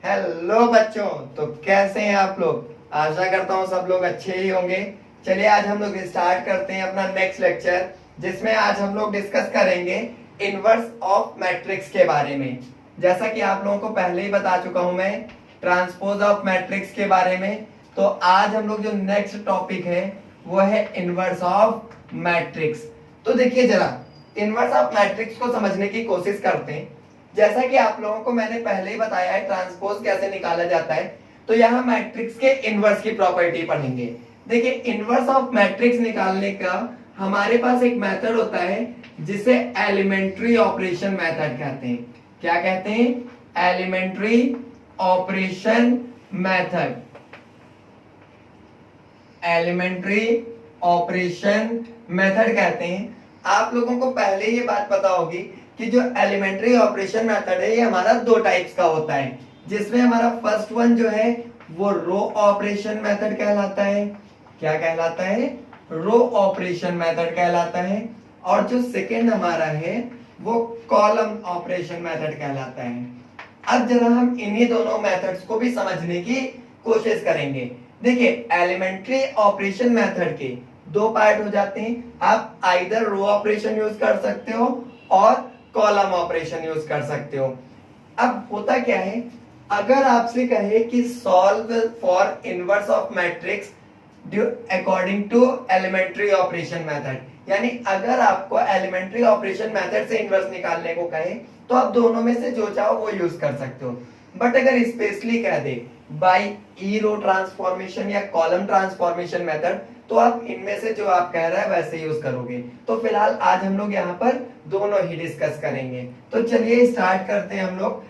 Hello बच्चों, तो कैसे हैं आप लोग। आशा करता हूँ सब लोग अच्छे ही होंगे। चलिए आज हम लोग स्टार्ट करते हैं अपना नेक्स्ट लेक्चर, जिसमें आज हम लोग डिस्कस करेंगे इनवर्स ऑफ मैट्रिक्स के बारे में। जैसा कि आप लोगों को पहले ही बता चुका हूं मैं ट्रांसपोज ऑफ मैट्रिक्स के बारे में। तो आज हम लोग जो नेक्स्ट टॉपिक है वो है इनवर्स ऑफ मैट्रिक्स। तो देखिए जरा इनवर्स ऑफ मैट्रिक्स को समझने की कोशिश करते हैं। जैसा कि आप लोगों को मैंने पहले ही बताया है ट्रांसपोज कैसे निकाला जाता है, तो यहाँ मैट्रिक्स के इनवर्स की प्रॉपर्टी पढ़ेंगे। देखिए इनवर्स ऑफ मैट्रिक्स निकालने का हमारे पास एक मेथड होता है जिसे एलिमेंट्री ऑपरेशन मेथड कहते हैं। क्या कहते हैं? Elementary operation method. Elementary operation method कहते हैं। आप लोगों को पहले ये बात पता होगी कि जो एलिमेंट्री ऑपरेशन मेथड है ये हमारा दो टाइप्स का होता है, जिसमें हमारा फर्स्ट वन जो है वो रो ऑपरेशन मेथड कहलाता है। क्या कहलाता है? रो ऑपरेशन मेथड कहलाता है। और जो सेकंड हमारा है वो कॉलम ऑपरेशन मेथड कहलाता है। अब जरा हम इन्हीं दोनों मेथड्स को भी समझने की कोशिश करेंगे। देखिए एलिमेंट्री ऑपरेशन मेथड के दो पार्ट हो जाते हैं। आप आइदर रो ऑपरेशन यूज कर सकते हो और कॉलम ऑपरेशन यूज कर सकते हो। अब होता क्या है, अगर आपसे कहे कि solve for inverse of matrix according to elementary operation method, यानी अगर आपको एलिमेंट्री ऑपरेशन मेथड से इनवर्स निकालने को कहे तो आप दोनों में से जो चाहो वो यूज कर सकते हो। बट अगर स्पेशली कह दे बाय ई रो ट्रांसफॉर्मेशन या कॉलम ट्रांसफॉर्मेशन मेथड, तो आप इनमें से जो आप कह रहे हैं वैसे यूज करोगे। तो फिलहाल आज हम लोग यहाँ पर दोनों ही डिस्कस करेंगे। तो चलिए स्टार्ट करते हैं हम लोग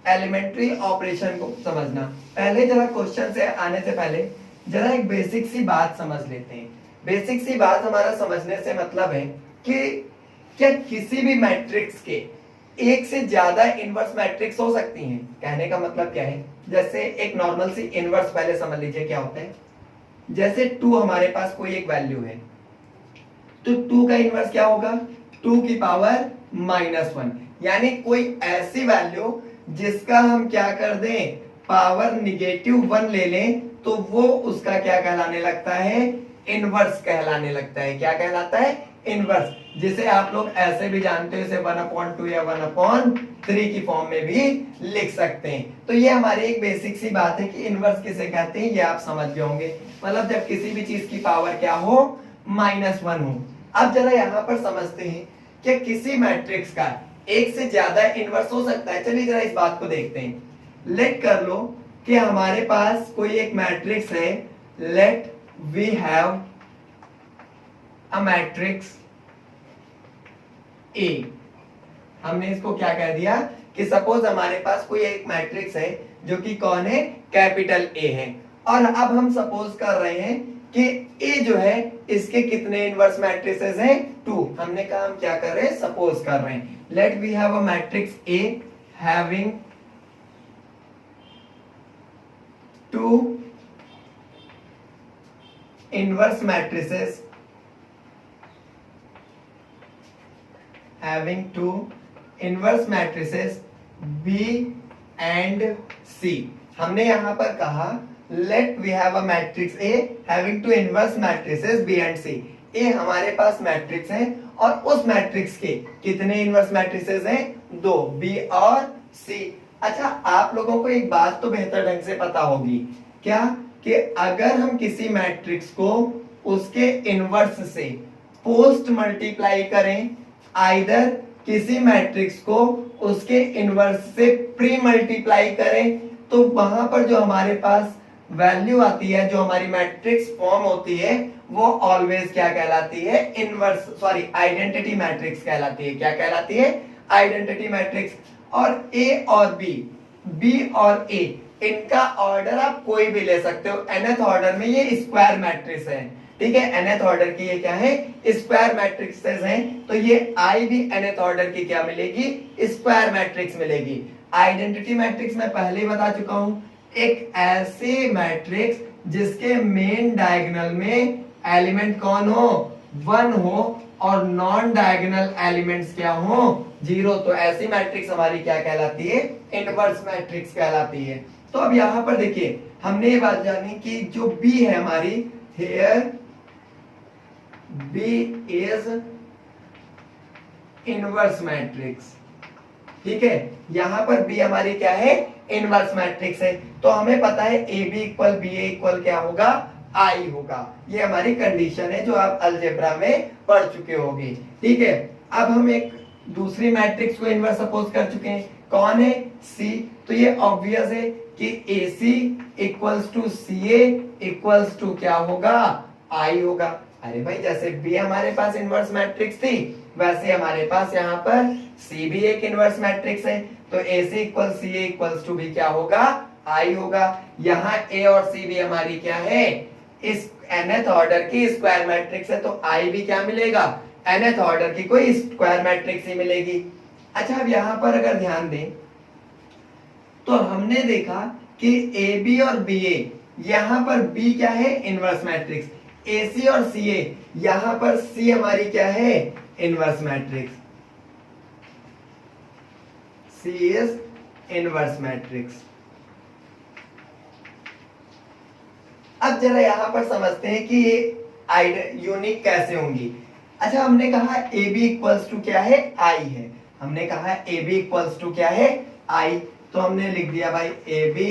एलिमेंट्री ऑपरेशन को समझना। पहले जरा क्वेश्चन से आने से पहले जरा एक बेसिक सी बात समझ लेते हैं। बेसिक सी बात हमारा समझने से मतलब है कि क्या किसी भी मैट्रिक्स के एक से ज्यादा इनवर्स मैट्रिक्स हो सकती हैं। कहने का मतलब क्या है, जैसे एक नॉर्मल सी इनवर्स पहले समझ लीजिए क्या होता है। जैसे 2 हमारे पास कोई एक वैल्यू है, तो 2 का इनवर्स क्या होगा? 2 की पावर -1, यानी कोई ऐसी वैल्यू जिसका हम क्या कर दें, पावर -1 ले लें, तो वो उसका क्या कहलाने लगता है? इनवर्स कहलाने लगता है। क्या कहलाता है? इनवर्स। जिसे आप लोग ऐसे भी जानते हो, इसे 1/2 या 1/3 की फॉर्म में भी लिख सकते हैं। तो ये हमारी एक बेसिक सी बात है कि इनवर्स किसे कहते हैं, ये आप समझ गए होंगे। मतलब जब किसी भी चीज की पावर क्या हो, -1 हो। अब जरा यहाँ पर समझते हैं कि किसी मैट्रिक्स का एक से ज्यादा इनवर्स हो सकता है। चलिए जरा इस बात को देखते हैं। लेट कर लो कि हमारे पास कोई एक मैट्रिक्स है। Let we have a matrix A. हमने इसको क्या कह दिया कि सपोज हमारे पास कोई एक मैट्रिक्स है जो कि कौन है, कैपिटल ए है। और अब हम सपोज कर रहे हैं कि ए जो है इसके कितने इनवर्स मैट्रिसेस हैं? 2। हमने कहा हम क्या कर रहे हैं, सपोज कर रहे हैं। Let we have a matrix A having 2 inverse matrices, having 2 inverse matrices B and C। हमने यहां पर कहा let we have a matrix A having 2 inverse matrices B and C। A हमारे पास मैट्रिक्स है और उस मैट्रिक्स के कितने इनवर्स मैट्रिसेस हैं? 2, B और C। अच्छा, आप लोगों को एक बात तो बेहतर ढंग से पता होगी, क्या कि अगर हम किसी मैट्रिक्स को उसके इनवर्स से पोस्ट मल्टीप्लाई करें, आइदर किसी मैट्रिक्स को उसके इनवर्स से प्री मल्टीप्लाई करें, तो वहां पर जो हमारे पास वैल्यू आती है, जो हमारी मैट्रिक्स फॉर्म होती है, वो ऑलवेज क्या कहलाती है? आइडेंटिटी मैट्रिक्स कहलाती है। क्या कहलाती है? Identity matrix. और ए और बी और ए, इनका ऑर्डर आप कोई भी ले सकते हो। nth ऑर्डर में ये स्क्वायर मैट्रिक्स है, ठीक है। nth ऑर्डर की ये क्या है? स्क्वायर मैट्रिक्सेस हैं। तो ये आई भी nth ऑर्डर की क्या मिलेगी? स्क्वायर मैट्रिक्स मिलेगी। आइडेंटिटी मैट्रिक्स मैं पहले ही बता चुका हूं, एक ऐसे मैट्रिक्स जिसके मेन डायगोनल में एलिमेंट कौन हो? 1 हो, और नॉन डायगोनल एलिमेंट्स क्या हो, 0, तो ऐसी मैट्रिक्स हमारी क्या कहलाती है, इनवर्स मैट्रिक्स कहलाती है। तो अब यहां पर देखिए हमने ये बात जानी कि जो बी है हमारी, here B is inverse matrix, ठीक है, यहां पर बी हमारी क्या है, इनवर्स मैट्रिक्स है। तो हमें पता है A B equal B A equal क्या होगा, आई होगा। ये हमारी कंडीशन है जो आप अलजेब्रा में पढ़ चुके होंगे, ठीक है। अब हम एक दूसरी मैट्रिक्स को इनवर्स सपोज कर चुके हैं, कौन है, सी। तो ये ऑब्वियस है कि A C equals to C A equals to क्या होगा, आई होगा। अरे भाई जैसे बी हमारे पास इनवर्स मैट्रिक्स थी, वैसे हमारे पास यहाँ पर सी भी एक इनवर्स मैट्रिक्स है। तो A C equal C A equals to भी क्या होगा, आई होगा। यहाँ ए और सी भी हमारी क्या है, इस nth ऑर्डर की स्क्वायर मैट्रिक्स है, तो आई भी क्या मिलेगा, nth ऑर्डर की कोई स्क्वायर मैट्रिक्स ही मिलेगी। अच्छा अब यहाँ पर अगर ध्यान दें तो हमने देखा कि ए बी और बी ए, यहां पर बी क्या है, इनवर्स मैट्रिक्स, ए सी और सी ए, यहां पर सी हमारी क्या है, inverse matrix, C is inverse matrix. अब जरा यहां पर समझते हैं कि ये यूनिक कैसे होंगी। अच्छा हमने कहा ए बी इक्वल्स टू क्या है, आई है, हमने कहा ए बी इक्वल्स टू क्या है, आई, तो हमने लिख दिया भाई ए बी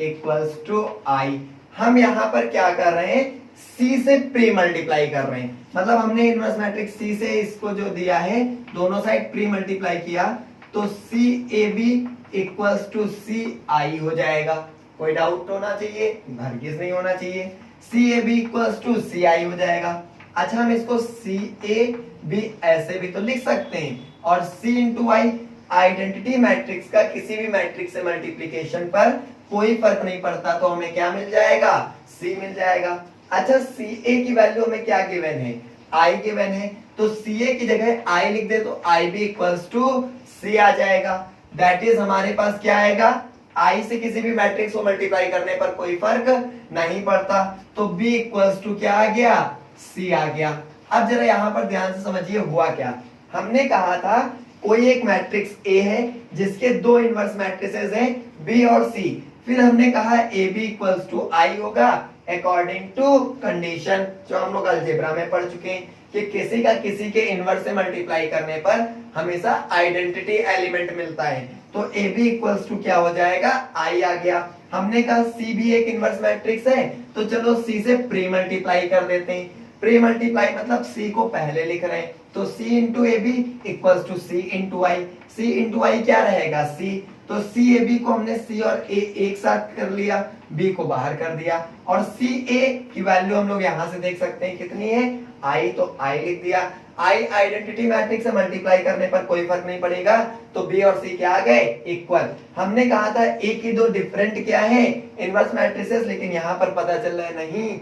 इक्वल्स टू आई। हम यहां पर क्या कर रहे हैं, सी से प्री मल्टीप्लाई कर रहे हैं, मतलब हमने इनवर्स मैट्रिक्स सी से इसको जो दिया है दोनों साइड प्री मल्टीप्लाई किया, तो सी ए बी इक्वल्स टू सी आई हो जाएगा। कोई डाउट होना चाहिए, हरगिज नहीं होना चाहिए, सी ए बी इक्वल्स टू सी आई हो जाएगा। अच्छा हम इसको सी ए बी ऐसे भी तो लिख सकते हैं, और सी इंटू आई, आइडेंटिटी मैट्रिक्स का किसी भी मैट्रिक्स से मल्टीप्लिकेशन पर कोई फर्क नहीं पड़ता, तो हमें क्या मिल जाएगा, सी मिल जाएगा। अच्छा सी ए की वैल्यू हमें क्या गिवन है, आई गिवन है, तो सी ए की जगह आई लिख दे तो आई बी इक्वल्स टू सी आ जाएगा। दैट इज हमारे पास क्या आएगा, आई से किसी भी मैट्रिक्स को मल्टीप्लाई करने पर कोई फर्क नहीं पड़ता, तो बी इक्वल्स टू क्या आ गया, सी आ गया। अब जरा यहां पर ध्यान से समझिए हुआ क्या, हमने कहा था कोई एक मैट्रिक्स ए है जिसके दो इनवर्स मैट्रिसेस हैं बी और सी, फिर हमने कहा ए बी इक्वल्स टू आई होगा अकॉर्डिंग टू कंडीशन जो हम लोग अलजेब्रा में पढ़ चुके हैं कि किसी का किसी के इनवर्स से मल्टीप्लाई करने पर हमेशा आइडेंटिटी एलिमेंट मिलता है। तो ए बी इक्वल्स टू क्या हो जाएगा, आई आ गया। हमने कहा सी भी एक इनवर्स मैट्रिक्स है, तो चलो सी से प्री मल्टीप्लाई कर देते हैं। प्री मल्टीप्लाई मतलब सी को पहले लिख रहे हैं, तो C into A B equals to C into I. C into I क्या रहेगा, सी, तो सी ए बी को हमने सी और ए एक साथ कर लिया, बी को बाहर कर दिया, और सी ए की वैल्यू हम लोग यहां से देख सकते हैं कितनी है, आई, तो आई लिख दिया। आई आइडेंटिटी मैट्रिक्स से मल्टीप्लाई करने पर कोई फर्क नहीं पड़ेगा, तो बी और सी क्या आ गए, इक्वल। हमने कहा था ए की दो डिफरेंट क्या है, इनवर्स मैट्रिसेस, लेकिन यहां पर पता चल रहा है नहीं,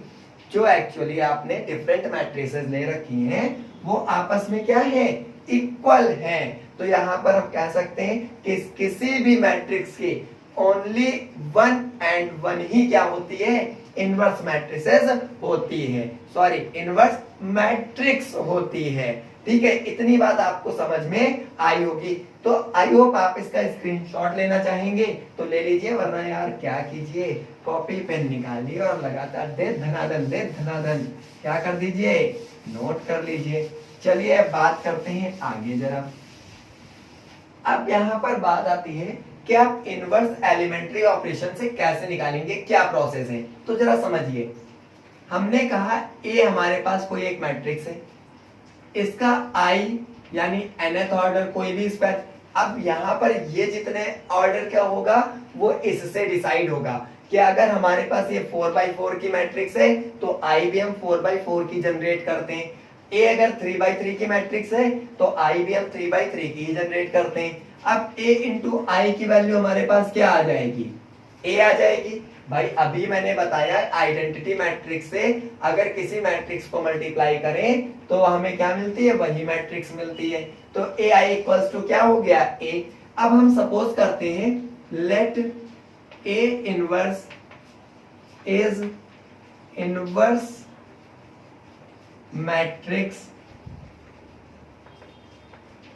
जो एक्चुअली आपने डिफरेंट मैट्रिसेस ले रखी हैं वो आपस में क्या है, इक्वल है। तो यहां पर हम कह सकते हैं कि किसी भी मैट्रिक्स की ओनली वन एंड वन ही क्या होती है, इनवर्स मैट्रिसेस होती है, सॉरी इनवर्स मैट्रिक्स होती है। ठीक है, इतनी बात आपको समझ में आई होगी। तो आई होप आप इसका स्क्रीनशॉट लेना चाहेंगे तो ले लीजिए, वरना यार क्या कीजिए, कॉपी पेन निकालिए और लगातार दे धनाधन क्या कर दीजिए, नोट कर लीजिए। चलिए अब बात करते हैं आगे जरा। अब यहाँ पर बात आती है कि आप इनवर्स एलिमेंट्री ऑपरेशन से कैसे निकालेंगे, क्या प्रोसेस है। तो जरा समझिए, हमने कहा ए हमारे पास कोई एक मैट्रिक्स है, इसका आई यानी nth ऑर्डर कोई भी स्क्वायर। अब यहाँ पर ये जितने ऑर्डर क्या होगा वो इससे डिसाइड होगा कि अगर हमारे पास ये 4x4 की मैट्रिक्स है तो आई भी हम 4x4 की जनरेट करते हैं। ए अगर 3x3 की मैट्रिक्स है तो आई भी हम 3x3 की जनरेट करते हैं। अब a इंटू आई की वैल्यू हमारे पास क्या आ जाएगी, a आ जाएगी। भाई अभी मैंने बताया आइडेंटिटी मैट्रिक्स से अगर किसी मैट्रिक्स को मल्टीप्लाई करें तो हमें क्या मिलती है, वही मैट्रिक्स मिलती है। तो ए आई इक्वल्स टू क्या हो गया, a। अब हम सपोज करते हैं let a inverse is inverse matrix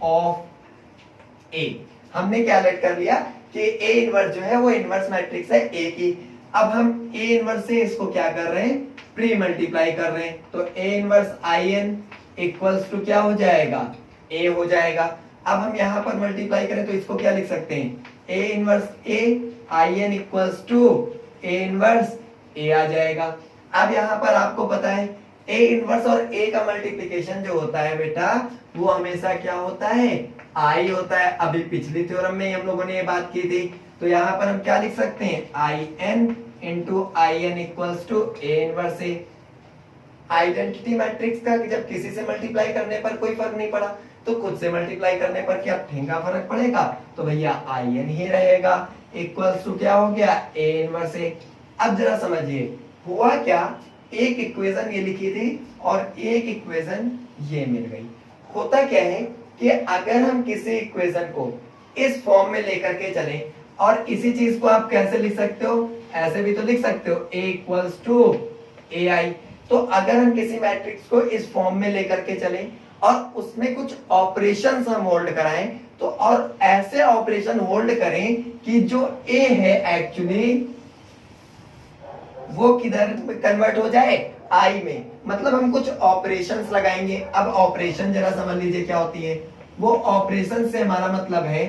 of A. हमने क्या लेट कर लिया कि ए इनवर्स जो है वो इनवर्स मैट्रिक्स है ए की। अब हम ए इनवर्स से इसको क्या कर रहे हैं, प्री मल्टीप्लाई कर रहे हैं। तो A inverse I N equals to क्या हो जाएगा, ए हो जाएगा। अब हम यहां पर मल्टीप्लाई करें तो इसको क्या लिख सकते हैं, A inverse A I N equals to A inverse A आ जाएगा। अब यहां पर आपको पता है ए इनवर्स और ए का मल्टीप्लिकेशन जो होता है बेटा वो हमेशा क्या होता है, आई होता है। अभी पिछली थ्योरम में हम लोगों ने ये बात की थी। तो यहां पर हम क्या लिख सकते हैं, I N into I N equals to A inverse A. Identity matrix का जब किसी से मल्टीप्लाई करने पर कोई फर्क नहीं पड़ा तो खुद से मल्टीप्लाई करने पर क्या ठेंगा फर्क पड़ेगा, तो भैया आई एन ही रहेगा इक्वल्स टू क्या हो गया, ए इनवर्स ए। अब जरा समझिए हुआ क्या, एक इक्वेशन ये लिखी थी और एक इक्वेशन ये मिल गई। होता क्या है कि अगर हम किसी इक्वेशन को इस फॉर्म में लेकर के चलें, और इसी चीज को आप कैसे लिख सकते हो, ऐसे भी तो लिख सकते हो, a इक्वल्स टू ए आई। तो अगर हम किसी मैट्रिक्स को इस फॉर्म में लेकर के चलें और उसमें कुछ ऑपरेशंस हम होल्ड कराएं, तो और ऐसे ऑपरेशन होल्ड करें कि जो a है एक्चुअली वो किधर कन्वर्ट हो जाए, आई में। मतलब हम कुछ ऑपरेशंस लगाएंगे। अब ऑपरेशन जरा समझ लीजिए क्या होती है। वो ऑपरेशन से हमारा मतलब है,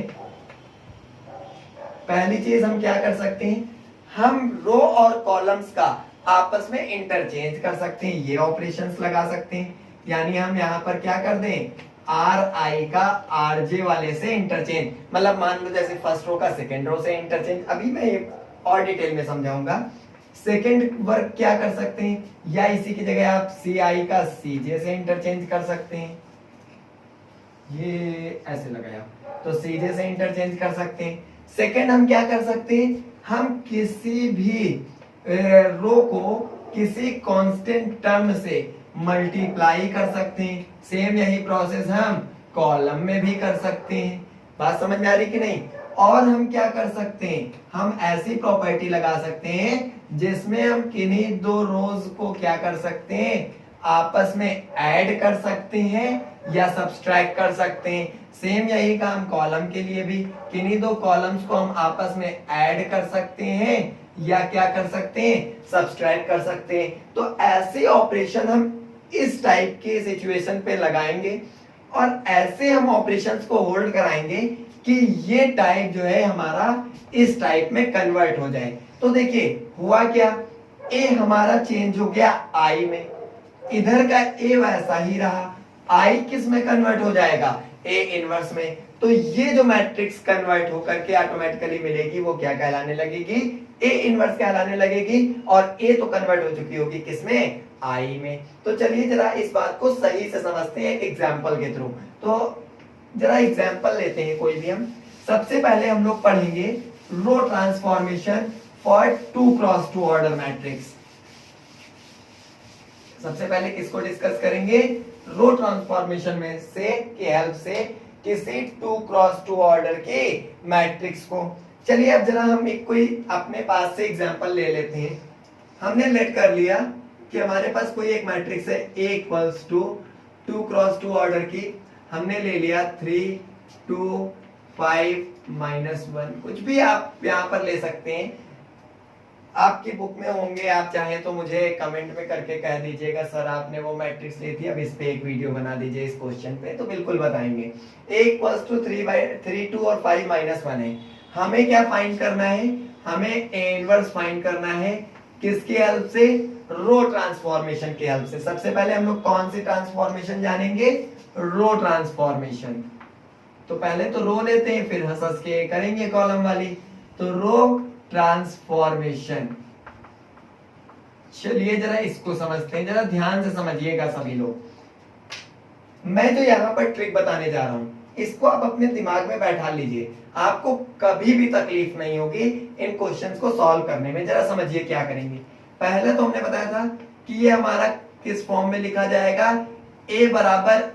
पहली चीज हम क्या कर सकते हैं, हम रो और कॉलम्स का आपस में इंटरचेंज कर सकते हैं, ये ऑपरेशंस लगा सकते हैं। यानी हम यहाँ पर क्या कर दें, आर आई का आर जे वाले से इंटरचेंज, मतलब मान लो जैसे फर्स्ट रो का सेकेंड रो से इंटरचेंज, अभी मैं और डिटेल में समझाऊंगा। सेकेंड वर्क क्या कर सकते हैं, या इसी की जगह आप सी आई का सी जे से इंटरचेंज कर सकते हैं, ये ऐसे लगाया तो सी जे से इंटरचेंज कर सकते हैं। सेकेंड हम क्या कर सकते हैं, हम किसी भी रो को किसी कांस्टेंट टर्म से मल्टीप्लाई कर सकते हैं। सेम यही प्रोसेस हम कॉलम में भी कर सकते हैं। बात समझ में आ रही कि नहीं। और हम क्या कर सकते हैं, हम ऐसी प्रॉपर्टी लगा सकते हैं जिसमें हम किन्हीं दो रोज को क्या कर सकते हैं, आपस में ऐड कर सकते हैं या सब्सट्रैक्ट कर सकते हैं। सेम यही काम कॉलम के लिए भी, किन्हीं दो कॉलम्स को हम आपस में ऐड कर सकते हैं या क्या कर सकते हैं, सब्सट्रैक्ट कर सकते हैं। तो ऐसे ऑपरेशन हम इस टाइप के सिचुएशन पे लगाएंगे और ऐसे हम ऑपरेशंस को होल्ड कराएंगे कि ये टाइप जो है हमारा इस टाइप में कन्वर्ट हो जाए। तो देखिए हुआ क्या, ए हमारा चेंज हो गया आई में, इधर का ए वैसा ही रहा, आई किस में कन्वर्ट हो जाएगा, ए इनवर्स में। तो ये जो मैट्रिक्स कन्वर्ट होकर के ऑटोमेटिकली मिलेगी वो क्या कहलाने लगेगी, ए इनवर्स कहलाने लगेगी। और ए तो कन्वर्ट हो चुकी होगी किसमें, आई में। तो चलिए जरा इस बात को सही से समझते हैं एक एग्जांपल के थ्रू। तो जरा एग्जांपल लेते हैं कोई भी हम। सबसे पहले हम लोग पढ़ेंगे row transformation for 2x2 order matrix. सबसे पहले किसको डिस्कस करेंगे, रो ट्रांसफॉर्मेशन में से की हेल्प से किसी 2x2 ऑर्डर के मैट्रिक्स को। चलिए अब जरा हम एक कोई अपने पास से एग्जांपल ले लेते हैं। हमने लेट कर लिया कि हमारे पास कोई एक मैट्रिक्स है A equals to 2x2 order की, हमने ले लिया 3 2 5 -1, कुछ भी आप यहाँ पर ले सकते हैं, आपकी बुक में होंगे। आप चाहें तो मुझे कमेंट में करके कह दीजिएगा सर आपने वो मैट्रिक्स ली थी, अब इस पे एक वीडियो बना दीजिए इस क्वेश्चन पे, तो बिल्कुल बताएंगे। A इक्वल्स टू 3 2 और 5 -1 है। हमें क्या फाइंड करना है, हमें A इनवर्स फाइंड करना है, किसकी हेल्प से, रो ट्रांसफॉर्मेशन की हेल्प से। सबसे पहले हम लोग कौन सी ट्रांसफॉर्मेशन जानेंगे, रो ट्रांसफॉर्मेशन। तो पहले तो रो लेते हैं फिर हंस हंस के करेंगे कॉलम वाली। तो रो ट्रांसफॉर्मेशन, चलिए जरा इसको समझते हैं, जरा ध्यान से समझिएगा सभी लोग। मैं जो यहाँ पर ट्रिक बताने जा रहा हूं इसको आप अपने दिमाग में बैठा लीजिए, आपको कभी भी तकलीफ नहीं होगी इन क्वेश्चंस को सॉल्व करने में। जरा समझिए क्या करेंगे। पहले तो हमने बताया था कि ये हमारा किस फॉर्म में लिखा जाएगा, ए बराबर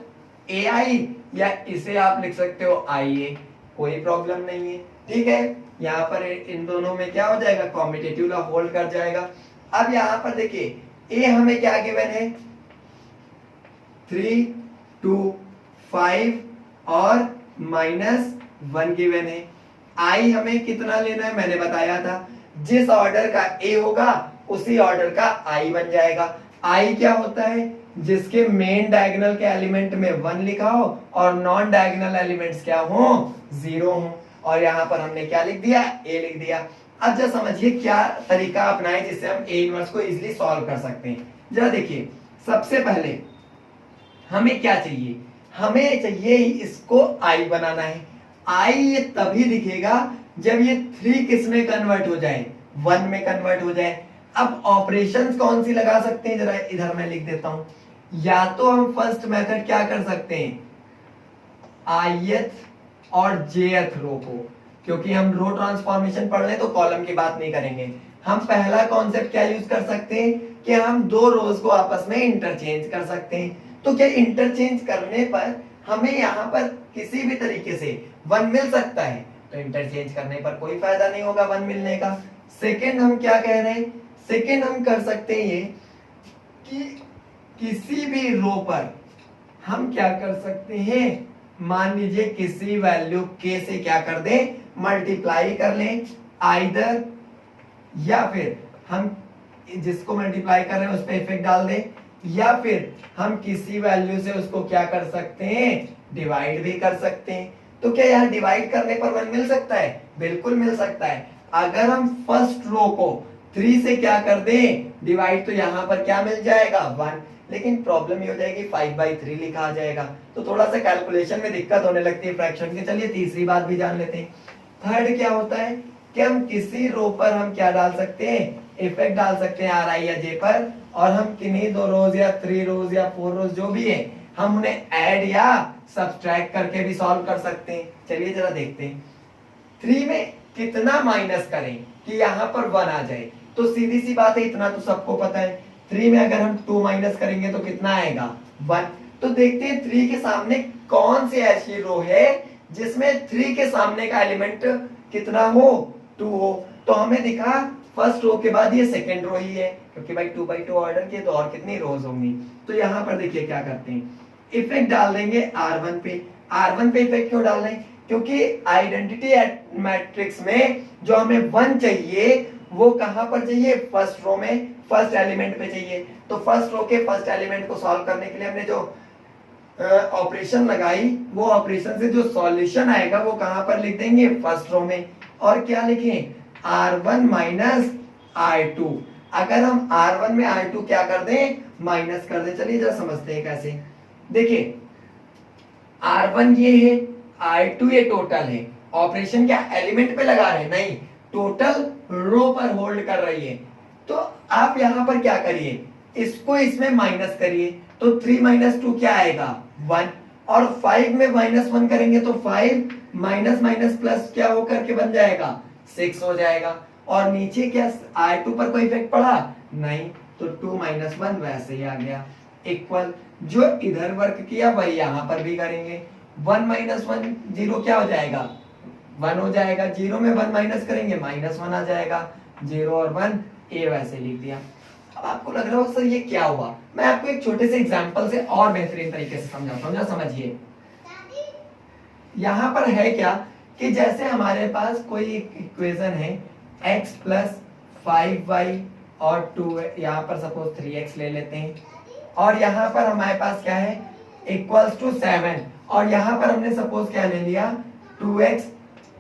ए आई, या इसे आप लिख सकते हो आई ए, कोई प्रॉब्लम नहीं है, ठीक है। यहाँ पर इन दोनों में क्या हो जाएगा, कॉम्पिटिटिव लॉ होल्ड कर जाएगा। अब यहाँ पर देखिए ए हमें क्या गिवन है, 3 2 5 और -1 गिवन है। आई हमें कितना लेना है मैंने बताया था, जिस ऑर्डर का ए होगा उसी ऑर्डर का आई बन जाएगा। आई क्या होता है, जिसके मेन डायगोनल के एलिमेंट में 1 लिखा हो और नॉन डायगोनल एलिमेंट्स क्या हो, 0 हो। और यहाँ पर हमने क्या लिख दिया, ए लिख दिया। अब जरा समझिए क्या तरीका अपनाएं जिससे हम ए इनवर्स को इजीली सॉल्व कर सकते हैं। जरा देखिए, सबसे पहले हमें क्या चाहिए, हमें चाहिए इसको आई बनाना है। आई ये तभी दिखेगा जब ये 3 किस में कन्वर्ट हो जाए, 1 में कन्वर्ट हो जाए। अब ऑपरेशंस कौन सी लगा सकते हैं, जरा इधर मैं लिख देता हूं। या तो हम फर्स्ट मेथड क्या कर सकते हैं, ith और jth रो को, क्योंकि हम रो ट्रांसफॉर्मेशन पढ़ रहे तो कॉलम की बात नहीं करेंगे। हम पहला कॉन्सेप्ट क्या यूज कर सकते हैं कि हम 2 रोज को आपस में इंटरचेंज कर सकते हैं। तो क्या इंटरचेंज करने पर हमें यहाँ पर किसी भी तरीके से 1 मिल सकता है, तो इंटरचेंज करने पर कोई फायदा नहीं होगा 1 मिलने का। सेकंड हम क्या कह रहे हैं, सेकंड हम कर सकते हैं ये कि किसी भी रो पर हम क्या कर सकते हैं, मान लीजिए किसी वैल्यू k से क्या कर दें, मल्टीप्लाई कर लें आइदर, या फिर हम जिसको मल्टीप्लाई कर रहे हैं उस पर इफेक्ट डाल दें, या फिर हम किसी वैल्यू से उसको क्या कर सकते हैं, डिवाइड भी कर सकते हैं। तो क्या यहाँ डिवाइड करने पर 1 मिल सकता है, बिल्कुल मिल सकता है। अगर हम फर्स्ट रो को 3 से क्या कर दें डिवाइड, तो यहाँ पर क्या मिल जाएगा 1, लेकिन प्रॉब्लम ये हो जाएगी 5/3 लिखा आ जाएगा, तो थोड़ा सा कैलकुलेशन में दिक्कत होने लगती है फ्रैक्शन की। चलिए तीसरी बात भी जान लेते हैं। थर्ड क्या होता है कि हम किसी रो पर हम क्या डाल सकते हैं, इफेक्ट डाल सकते हैं RI या J पर, और हम किन्हीं 2 रोज या 3 रोज या 4 रोज जो भी है हम उन्हें ऐड या सब्सट्रैक्ट करके भी सॉल्व कर सकते हैं। चलिए जरा देखते हैं 3 में कितना माइनस करें कि यहाँ पर 1 आ जाए। तो सीधी सी बात है, इतना तो सबको पता है, 3 में अगर हम 2 माइनस करेंगे तो कितना आएगा 1। तो देखते हैं 3 के सामने कौन सी ऐसी रो है जिसमें 3 के सामने का एलिमेंट कितना हो, 2 हो। तो हमें दिखा फर्स्ट रो के बाद ये सेकंड रो ही है, क्योंकि भाई 2/2 ऑर्डर के तो और कितनी रोज होंगी। तो यहाँ पर देखिए क्या करते हैं, इफेक्ट डाल देंगे R1 पे। R1 पे इफेक्ट क्यों डाल रहे हैं, क्योंकि आइडेंटिटी मैट्रिक्स में जो हमें 1 चाहिए वो कहां पर चाहिए, फर्स्ट रो में, फर्स्ट एलिमेंट पे चाहिए। तो फर्स्ट रो के फर्स्ट एलिमेंट को सॉल्व करने के लिए हमने जो ऑपरेशन लगाई, वो ऑपरेशन से जो सॉल्यूशन आएगा वो कहां पर लिख देंगे, फर्स्ट रो में। और क्या लिखें, R1 माइनस R2। अगर हम R1 में R2 क्या कर दें, माइनस कर दें। चलिए जरा समझते हैं कैसे। देखिए R1 ये है, R2 ये टोटल है। ऑपरेशन क्या एलिमेंट पे लगा रहे हैं, नहीं, टोटल रो पर होल्ड कर रही है। तो आप यहां पर क्या करिए, इसको इसमें माइनस करिए, तो 3 माइनस 2 क्या आएगा 1, और 5 में -1 करेंगे तो 5 माइनस माइनस प्लस क्या होकर के बन जाएगा 6 हो जाएगा। और नीचे क्या R2 पर कोई इफेक्ट पड़ा, नहीं, तो 2 - 1 वैसे ही आ गया, इक्वल जो इधर वर्क किया वही यहां पर भी करेंगे। 1 - 1 0 क्या हो जाएगा 1 हो जाएगा, 0 में 1 माइनस करेंगे -1 आ जाएगा, 0 और 1 ए वैसे लिख दिया। अब आपको लग रहा हो सर ये क्या हुआ, मैं आपको एक छोटे से एग्जांपल से और बेहतरीन तरीके से समझाता हूं, समझिए। यहाँ पर है क्या कि जैसे हमारे पास कोई इक्वेशन है x + 5y और 2, यहाँ पर सपोज 3x ले लेते हैं, और यहाँ पर हमारे पास क्या है = 7, और यहाँ पर हमने सपोज क्या ले लिया 2x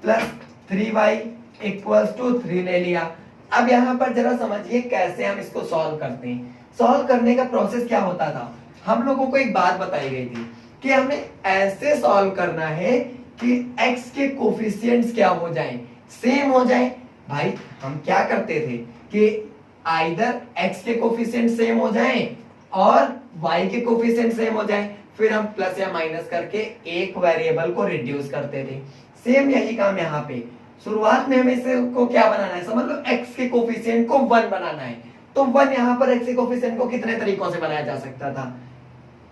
+ 3y = 3 ले लिया। अब यहाँ पर जरा समझिए कैसे हम इसको सॉल्व करते हैं। सॉल्व करने का प्रोसेस क्या होता था, हम लोगों को एक बात बताई गई थी कि हमें ऐसे सॉल्व करना है कि x के कोफिशिएंट्स क्या हो जाएं, सेम हो जाएं। भाई हम क्या करते थे कि आइदर x के कोफिशिएंट सेम हो जाएं और y के कोफिशिएंट सेम हो जाएं, फिर हम प्लस या माइनस करके एक वेरिएबल को रिड्यूस करते थे। सेम यही काम यहाँ पे, शुरुआत में हमें इसको क्या बनाना है, समझ लो x के कोफिशिएंट को 1 बनाना है। तो 1 यहाँ पर x के कोफिशिएंट को कितने तरीकों से बनाया जा सकता था।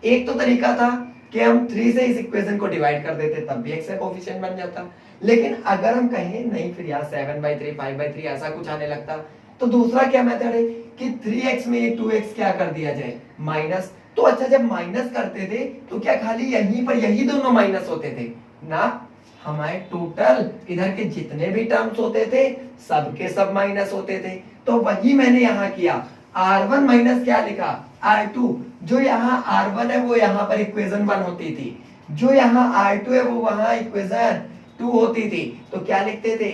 एक तो तरीका था कि हम 3 से इस इक्वेशन को डिवाइड कर देते, तब भी x का कोफिशिएंट बन जाता। लेकिन अगर हम कहें नहीं, फिर यहाँ 7/3 5/3 ऐसा कुछ आने लगता, तो दूसरा क्या मेथड है कि 3x में 2x क्या कर दिया जाए माइनस, तो अच्छा जब माइनस करते थे तो क्या खाली यहीं पर यही दोनों माइनस होते थे ना, हमारे टोटल इधर के जितने भी टर्म्स होते थे सबके सब माइनस होते थे। तो वही मैंने यहाँ किया, R1 माइनस क्या लिखा R2, जो यहाँ R1 है वो यहाँ पर इक्वेशन 1 होती थी, जो यहाँ R2 है वो वहां इक्वेशन 2 होती थी। तो क्या लिखते थे,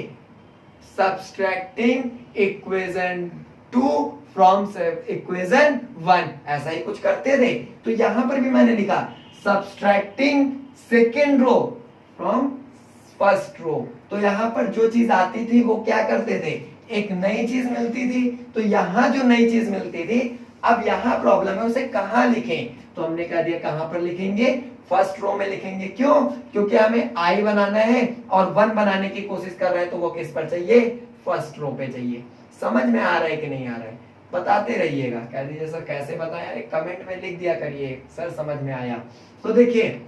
सब्सट्रैक्टिंग इक्वेशन 2 फ्रॉम इक्वेशन 1, ऐसा ही कुछ करते थे। तो यहां पर भी मैंने लिखा subtracting second row from first row. तो यहां पर जो चीज आती थी वो क्या करते थे, एक नई चीज मिलती थी। तो यहां जो नई चीज मिलती थी, अब यहां प्रॉब्लम है उसे कहां लिखें, तो हमने कह दिया कहां पर लिखेंगे, फर्स्ट रो में लिखेंगे। क्यों, क्योंकि हमें आई बनाना है और 1 बनाने की कोशिश कर रहे हैं, तो वो किस पर चाहिए, फर्स्ट रो पे चाहिए। समझ में आ रहा है कि नहीं आ रहा है, बताते रहिएगा। कह दीजिए सर कैसे बताया, एक कमेंट में लिख दिया करिए सर समझ में आया। तो देखिए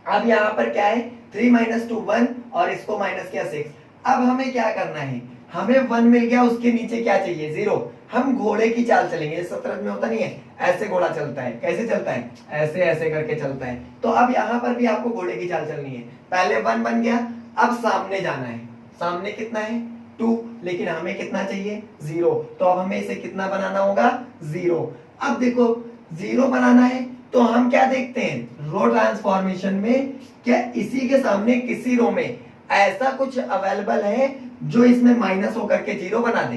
अब यहाँ पर क्या है, 3 - 2 1 और इसको माइनस किया 6। अब हमें क्या करना है, हमें 1 मिल गया, उसके नीचे क्या चाहिए 0। हम घोड़े की चाल चलेंगे, शतरंज में होता नहीं है ऐसे घोड़ा चलता है, कैसे चलता है, ऐसे ऐसे करके चलता है। तो अब यहाँ पर भी आपको घोड़े की चाल चलनी है। पहले 1 बन गया, अब सामने जाना है, सामने कितना है 2, लेकिन हमें कितना चाहिए 0। तो अब हमें इसे कितना बनाना होगा 0। अब देखो 0 बनाना है तो हम क्या देखते हैं, रो ट्रांसफॉर्मेशन में क्या इसी के सामने किसी रो में ऐसा कुछ अवेलेबल है जो इसमें माइनस होकर के 0 बना दे,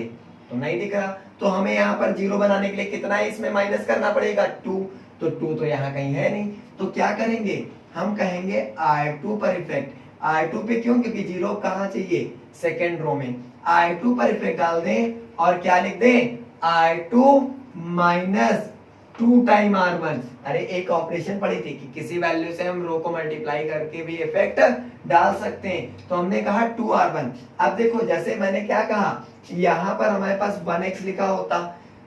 तो नहीं दिख रहा। तो हमें यहाँ पर 0 बनाने के लिए कितना है इसमें माइनस करना पड़ेगा 2। तो 2 तो यहाँ कहीं है नहीं, तो क्या करेंगे, हम कहेंगे I2 पर इफेक्ट। I2 पे क्यों, क्योंकि 0 कहाँ चाहिए, सेकेंड रो में। I2 पर इफेक्ट डाल दें और क्या लिख दें, I2 माइनस 2 टाइम R1। अरे एक ऑपरेशन पढ़ी थी कि किसी वैल्यू से हम रो को मल्टीप्लाई करके भी इफेक्ट डाल सकते हैं, तो हमने कहा 2R1। अब देखो जैसे मैंने क्या कहा, यहाँ पर हमारे पास 1x लिखा होता,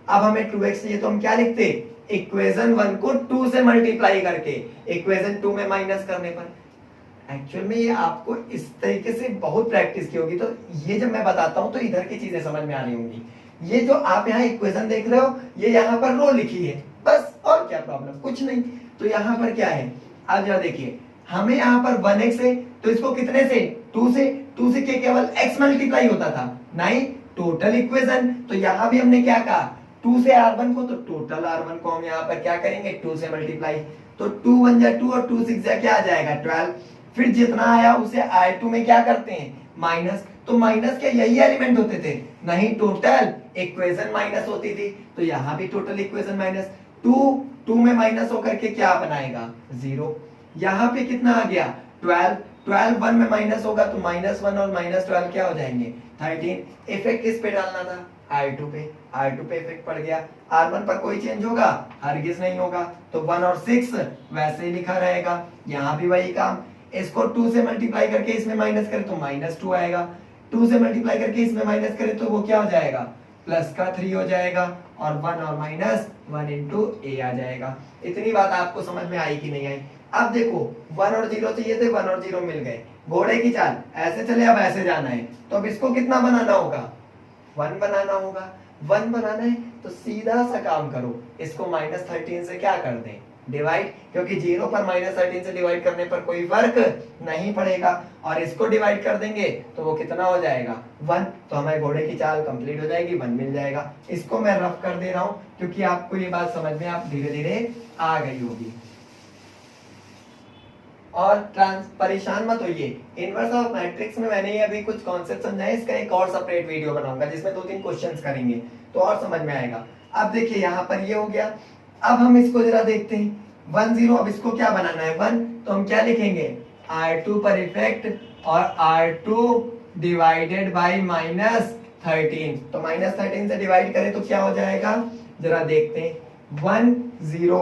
अब हमें 2x चाहिए, तो हम क्या लिखते, इक्वेशन 1 को 2 से मल्टीप्लाई करके इक्वेशन 2 में माइनस करने पर। एक्चुअल में ये आपको इस तरीके से बहुत प्रैक्टिस की होगी, तो ये जब मैं बताता हूं तो इधर की चीजें समझ में आ रही होंगी। ये जो आप यहाँ इक्वेशन देख रहे हो, ये यहाँ पर रो लिखी है बस, और क्या प्रॉब्लम, कुछ नहीं। तो यहाँ पर क्या है, अब जरा देखिए, हमें यहाँ पर 1x है, तो इसको कितने से 2 से, 2 से क्या केवल x मल्टीप्लाई होता था, नहीं टोटल इक्वेशन। तो यहाँ भी हमने क्या कहा, 2 से R1 को, तो टोटल R1 को हम यहाँ पर क्या करेंगे 2 से मल्टीप्लाई। तो 2 1 जा 2 और 2 6 जा क्या आ जाएगा 12। फिर जितना आया उसे I2 में क्या करते हैं माइनस। तो माइनस के यही एलिमेंट होते थे, नहीं टोटल इक्वेशन माइनस होती थी। तो यहाँ भी टोटल इक्वेशन माइनस, 2 में माइनस होकर के क्या बनाएगा 0। यहाँ पे कितना आ गया 12, 12 1 में माइनस होगा तो -1 और -12 क्या हो जाएंगे 13। इफेक्ट किस पे डालना था I2 पे, I2 पे इफेक्ट पड़ गया। R1 पर कोई चेंज होगा, हरगिज नहीं होगा। तो 1 और 6 वैसे ही लिखा रहेगा, यहाँ भी वही काम। इसको 2 से मल्टीप्लाई करके इसमें माइनस करें तो -2 आएगा, 2 से मल्टीप्लाई करके इसमें माइनस करें तो वो क्या हो जाएगा प्लस का 3 हो जाएगा, और 1 और -1 इंटू a आ जाएगा। इतनी बात आपको समझ में आई कि नहीं आई। अब देखो 1 और 0 चाहिए थे, 1 और 0 मिल गए। घोड़े की चाल ऐसे चले, अब ऐसे जाना है, तो अब इसको कितना बनाना होगा 1 बनाना होगा। 1 बनाना है तो सीधा सा काम करो, इसको -13 से क्या कर दें डिवाइड, क्योंकि 0 पर -13 से डिवाइड करने पर कोई फर्क नहीं पड़ेगा, और इसको डिवाइड कर देंगे तो वो कितना हो जाएगा 1। तो हमारे घोड़े की चाल कंप्लीट हो जाएगी, 1 मिल जाएगा। इसको मैं रफ कर दे रहा हूं क्योंकि आपको ये बात समझ में आप धीरे धीरे आ गई होगी। और परेशान मत होइए, इनवर्स ऑफ मैट्रिक्स में मैंने ये अभी कुछ कॉन्सेप्ट समझाए, इसका एक और सेपरेट वीडियो बनाऊंगा जिसमें 2-3 क्वेश्चंस करेंगे तो और समझ में आएगा। अब देखिए यहाँ पर ये हो गया, अब हम इसको जरा देखते हैं 1 0। अब इसको क्या बनाना है 1, तो हम क्या लिखेंगे R2 पर इफेक्ट और R2 डिवाइडेड बाई -13। तो -13 से डिवाइड करें तो क्या हो जाएगा जरा देखते हैं 1 0,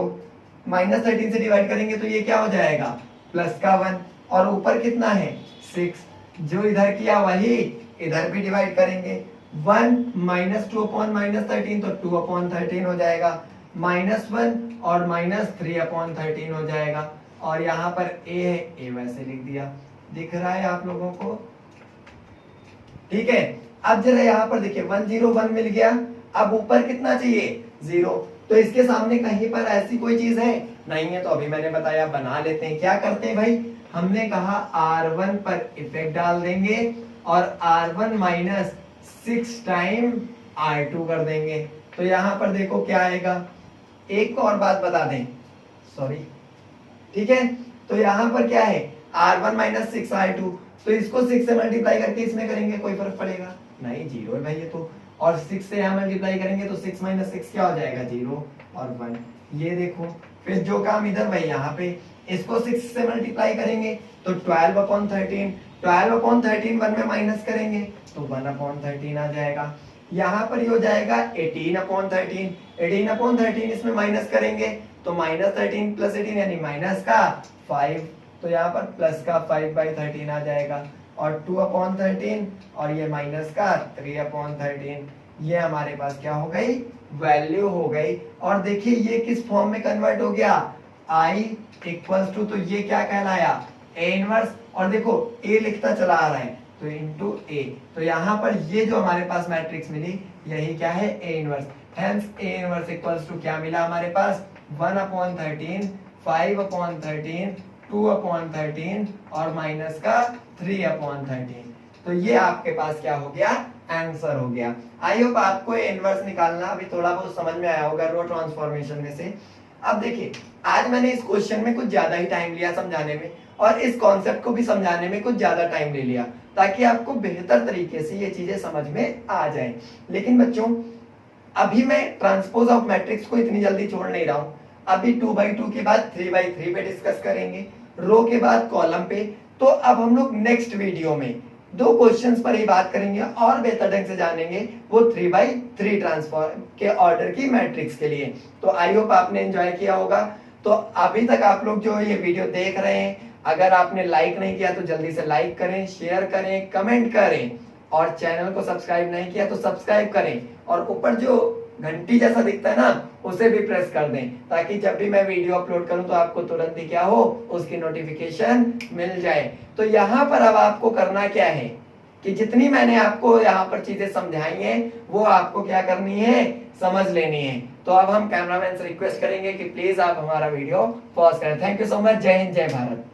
-13 से डिवाइड करेंगे तो ये क्या हो जाएगा प्लस का 1, और ऊपर कितना है 6, जो इधर किया वही इधर भी डिवाइड करेंगे। 1 -2 अपॉन -13 तो 2 अपॉन 13 हो जाएगा, -1 और -3 अपॉन 13 हो जाएगा, और यहाँ पर a है, a वैसे लिख दिया। दिख रहा है आप लोगों को, ठीक है। अब जरा यहाँ पर देखिए 1 0 1 मिल गया, अब ऊपर कितना चाहिए 0, तो इसके सामने कहीं पर ऐसी कोई चीज है नहीं है, तो अभी मैंने बताया बना लेते हैं। क्या करते हैं भाई, हमने कहा R1 पर इफेक्ट डाल देंगे और R1 माइनस 6 टाइम R2 कर देंगे। तो यहां पर देखो क्या आएगा, एक और बात बता दें, सॉरी, ठीक है, तो यहां पर क्या है R1 माइनस 6 R2, तो इसको 6 से मल्टीप्लाई करके इसमें करेंगे, कोई फर्क पड़ेगा नहीं, जीरो है भाई ये तो, और 6 से यहाँ मल्टीप्लाई करेंगे तो 6 माइनस 6 क्या हो जाएगा, 0 और 1, ये देखो। फिर जो काम इधर भाई यहाँ पे, इसको 6 से मल्टीप्लाई करेंगे तो 12/13, 12/13 1 में माइनस करेंगे तो 1/13 आ जाएगा। यहाँ पर ये हो जाएगा 18/13, 18/13 इसमें माइनस करेंगे तो -13 + 18 यानी माइनस का 5, तो यहाँ पर प्लस का 5/13 आ जाएगा, और 2/13 और ये माइनस का 3/13, ये हमारे पास क्या हो गई, वैल्यू हो गई। और देखिए ये किस फॉर्म में कन्वर्ट हो गया, I इक्वल्स टू, तो ये क्या कहलाया, A इनवर्स, और देखो A लिखता चला आ रहा है तो इनटू A, तो यहाँ पर ये जो हमारे पास मैट्रिक्स मिली यही क्या है, A inverse. Hence A inverse equals to क्या मिला हमारे पास, 1/13, 5/13, 2/13 और माइनस का 3/13। तो ये आपके पास क्या हो गया, आंसर हो गया। आई होप आपको इनवर्स निकालना अभी थोड़ा बहुत समझ में आया होगा रो ट्रांसफॉर्मेशन में से। अब देखिए आज मैंने इस क्वेश्चन में कुछ ज्यादा ही टाइम लिया समझाने में, और इस कॉन्सेप्ट को भी समझाने में कुछ ज्यादा टाइम ले लिया, ताकि आपको बेहतर तरीके से ये चीजें समझ में आ जाएं। लेकिन बच्चों अभी मैं ट्रांसपोज ऑफ मैट्रिक्स को इतनी जल्दी छोड़ नहीं रहा हूं, अभी 2/2 के बाद 3/3 पे डिस्कस करेंगे, रो के बाद कॉलम पे। तो अब हम लोग नेक्स्ट वीडियो में 2 क्वेश्चंस पर ही बात करेंगे और बेहतर ढंग से जानेंगे वो 3/3 ट्रांसफॉर्म के ऑर्डर की मैट्रिक्स के लिए। तो आई होप आपने एंजॉय किया होगा। तो अभी तक आप लोग जो ये वीडियो देख रहे हैं, अगर आपने लाइक नहीं किया तो जल्दी से लाइक करें, शेयर करें, कमेंट करें, और चैनल को सब्सक्राइब नहीं किया तो सब्सक्राइब करें, और ऊपर जो घंटी जैसा दिखता है ना उसे भी प्रेस कर दें, ताकि जब भी मैं वीडियो अपलोड करूं तो आपको तुरंत ही क्या हो, उसकी नोटिफिकेशन मिल जाए। तो यहाँ पर अब आपको करना क्या है कि जितनी मैंने आपको यहाँ पर चीजें समझाई हैं वो आपको क्या करनी है, समझ लेनी है। तो अब हम कैमरामैन से रिक्वेस्ट करेंगे कि प्लीज आप हमारा वीडियो पॉज करें। Thank you so much. जय हिंद, जय भारत।